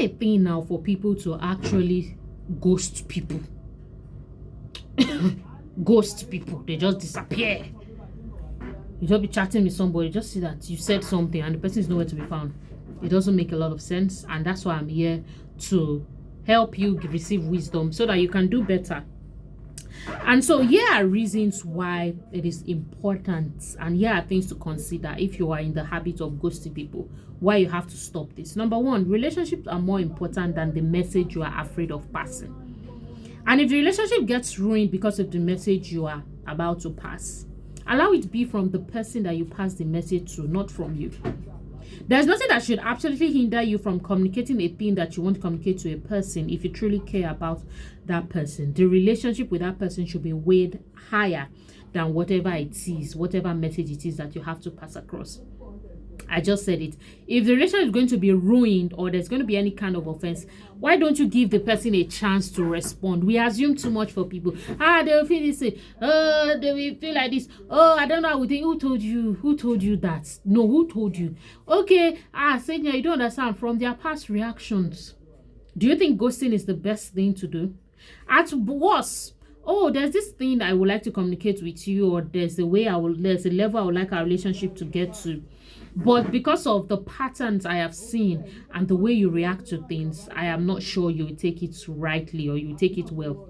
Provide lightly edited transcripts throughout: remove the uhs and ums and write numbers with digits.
a thing now for people to actually ghost people. Ghost people, they just disappear. You just be chatting with somebody, just see that you said something and the person is nowhere to be found. It doesn't make a lot of sense, and that's why I'm here to help you receive wisdom so that you can do better. And so here are reasons why it is important, and here are things to consider if you are in the habit of ghosting people, why you have to stop this. Number one, relationships are more important than the message you are afraid of passing. And if the relationship gets ruined because of the message you are about to pass, allow it be from the person that you pass the message to, not from you. There's nothing that should absolutely hinder you from communicating a thing that you want to communicate to a person if you truly care about that person. The relationship with that person should be weighed higher than whatever it is, whatever message it is that you have to pass across. I just said it. If the relationship is going to be ruined or there's going to be any kind of offense, why don't you give the person a chance to respond? We assume too much for people. They will feel this way. They will feel like this. I don't know. Who told you? Who told you that? No, who told you? Okay. SAGENEL, you don't understand from their past reactions. Do you think ghosting is the best thing to do? At worst, there's this thing I would like to communicate with you, or there's a level I would like our relationship to get to. But because of the patterns I have seen and the way you react to things, I am not sure you will take it rightly or you will take it well.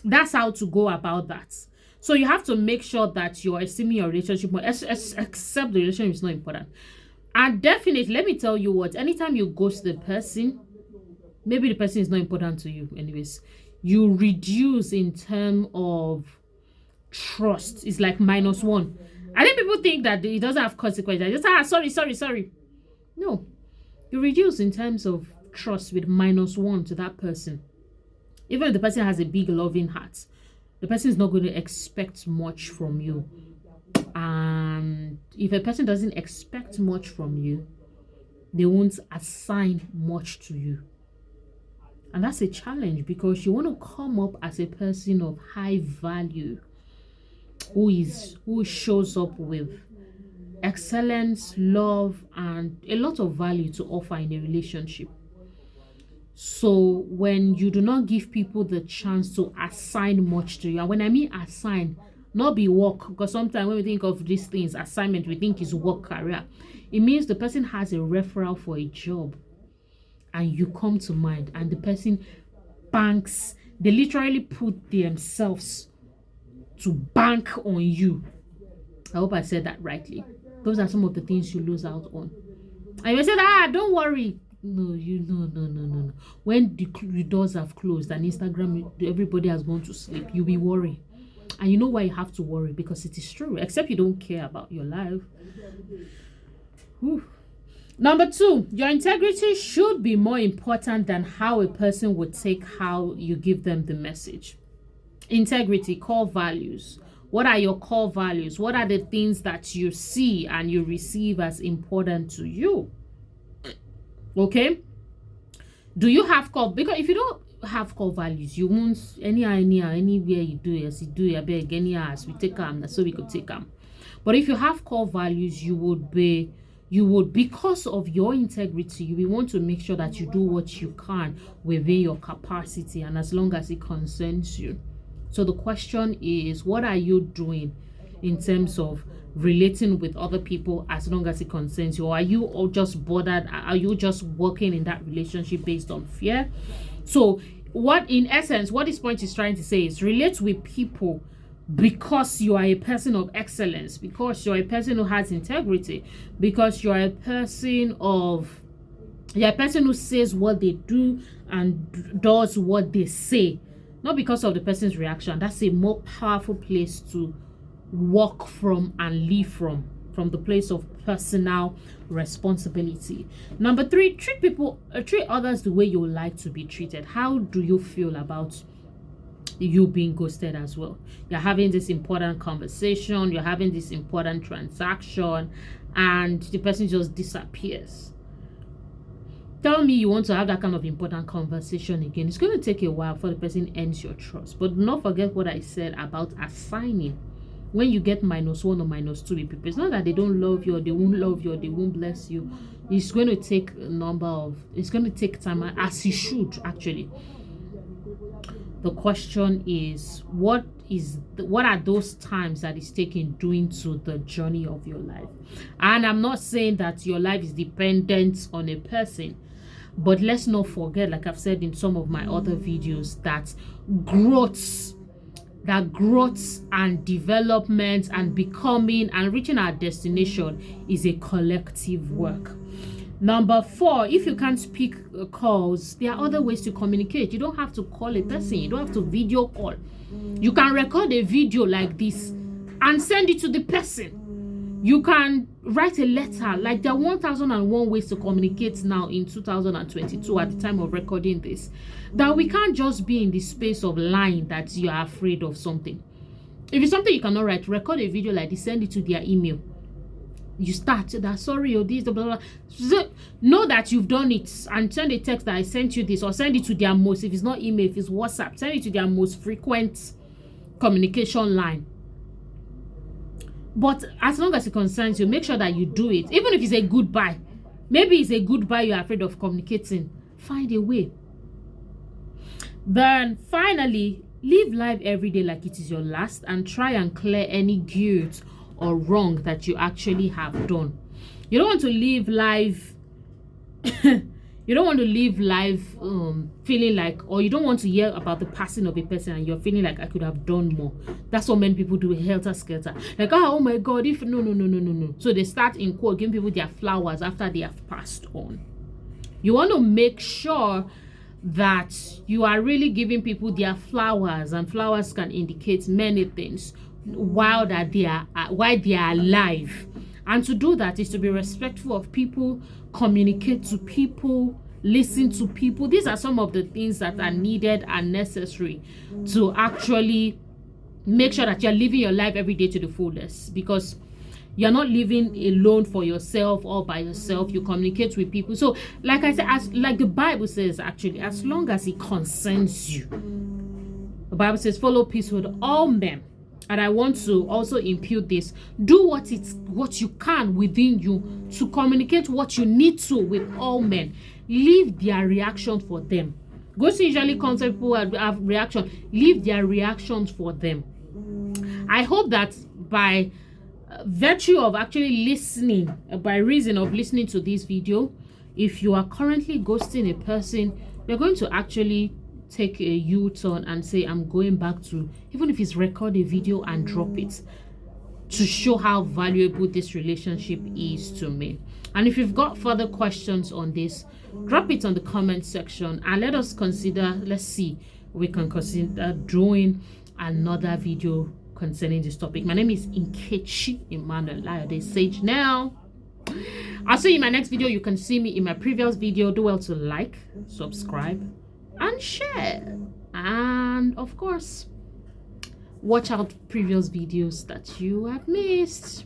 That's how to go about that. So you have to make sure that you're esteeming your relationship more, except the relationship is not important. And definitely, let me tell you what, anytime you ghost the person, maybe the person is not important to you anyways, you reduce in terms of trust. It's like -1. I think people think that it doesn't have consequences. Just sorry. No, you reduce in terms of trust with -1 to that person. Even if the person has a big loving heart, the person is not going to expect much from you. And if a person doesn't expect much from you, they won't assign much to you. And that's a challenge, because you want to come up as a person of high value, who shows up with excellence, love, and a lot of value to offer in a relationship. So when you do not give people the chance to assign much to you, and when I mean assign, not be work, because sometimes when we think of these things, assignment, we think is work, career. It means the person has a referral for a job and you come to mind, and the person banks, they literally put themselves to bank on you. I hope I said that rightly. Those are some of the things you lose out on. And you said, don't worry. No. When the doors have closed and Instagram, everybody has gone to sleep, you'll be worried. And you know why you have to worry? Because it is true, except you don't care about your life. Whew. Number 2, your integrity should be more important than how a person would take how you give them the message. Integrity, core values. What are your core values? What are the things that you see and you receive as important to you? Okay? Do you have core? Because if you don't have core values, you won't anywhere you do it, I beg any ass, we take them, so we could take them. But if you have core values, you would, because of your integrity, you will want to make sure that you do what you can within your capacity and as long as it concerns you. So the question is, what are you doing in terms of relating with other people as long as it concerns you? Or are you all just bothered? Are you just working in that relationship based on fear? So in essence, what this point is trying to say is relate with people because you are a person of excellence, because you're a person who has integrity, because you're a person who says what they do and does what they say. Not because of the person's reaction. That's a more powerful place to work from and live from the place of personal responsibility. Number 3, treat others the way you would like to be treated. How do you feel about you being ghosted as well? You're having this important conversation, you're having this important transaction, and the person just disappears. Tell me you want to have that kind of important conversation again. It's going to take a while before the person ends your trust. But do not forget what I said about assigning. when you get -1 or -2 with people, it's not that they don't love you or they won't love you or they won't bless you. It's going to take it's going to take time, as it should actually. The question is, what are those times that is taking doing to the journey of your life? And I'm not saying that your life is dependent on a person, but let's not forget, like I've said in some of my other videos, that growth and development and becoming and reaching our destination is a collective work. Number 4, if you can't speak calls, there are other ways to communicate. You don't have to call a person. You don't have to video call. You can record a video like this and send it to the person. You can write a letter. Like, there are 1001 ways to communicate now in 2022 at the time of recording this, that we can't just be in the space of lying that you are afraid of something. If it's something you cannot write, record a video like this, send it to their email. You start that, sorry, or this, blah, blah, blah. So know that you've done it, and send a text that I sent you this, or send it to their most, if it's not email, if it's WhatsApp, send it to their most frequent communication line. But as long as it concerns you, make sure that you do it. Even if it's a goodbye, maybe it's a goodbye you're afraid of communicating, find a way. Then finally, live life every day like it is your last, and try and clear any guilt or wrong that you actually have done. You don't want to live life you don't want to live life feeling like, or you don't want to hear about the passing of a person and you're feeling like, I could have done more. That's what many people do, helter skelter, like, oh my god, if no. So they start in quote giving people their flowers after they have passed on. You want to make sure that you are really giving people their flowers, and flowers can indicate many things while they are alive. And to do that is to be respectful of people, communicate to people, listen to people. These are some of the things that are needed and necessary to actually make sure that you're living your life every day to the fullest, because you're not living alone for yourself or by yourself. You communicate with people. So like I said, like the Bible says, actually, as long as it concerns you, the Bible says, follow peace with all men. And I want to also impute this. Do what you can within you to communicate what you need to with all men. Leave their reaction for them. Ghosts usually comes when people have reaction. Leave their reactions for them. I hope that by virtue of actually listening, by reason of listening to this video, if you are currently ghosting a person, you're going to actually take a U-turn and say, I'm going back to, even if it's record a video and drop it, to show how valuable this relationship is to me. And if you've got further questions on this, drop it on the comment section and let's see, we can consider doing another video concerning this topic. My name is Nkechi Emmanuel Layode SAGENEL. I'll see you in my next video. You can see me in my previous video. Do well to like, subscribe, and share, and of course watch out previous videos that you have missed.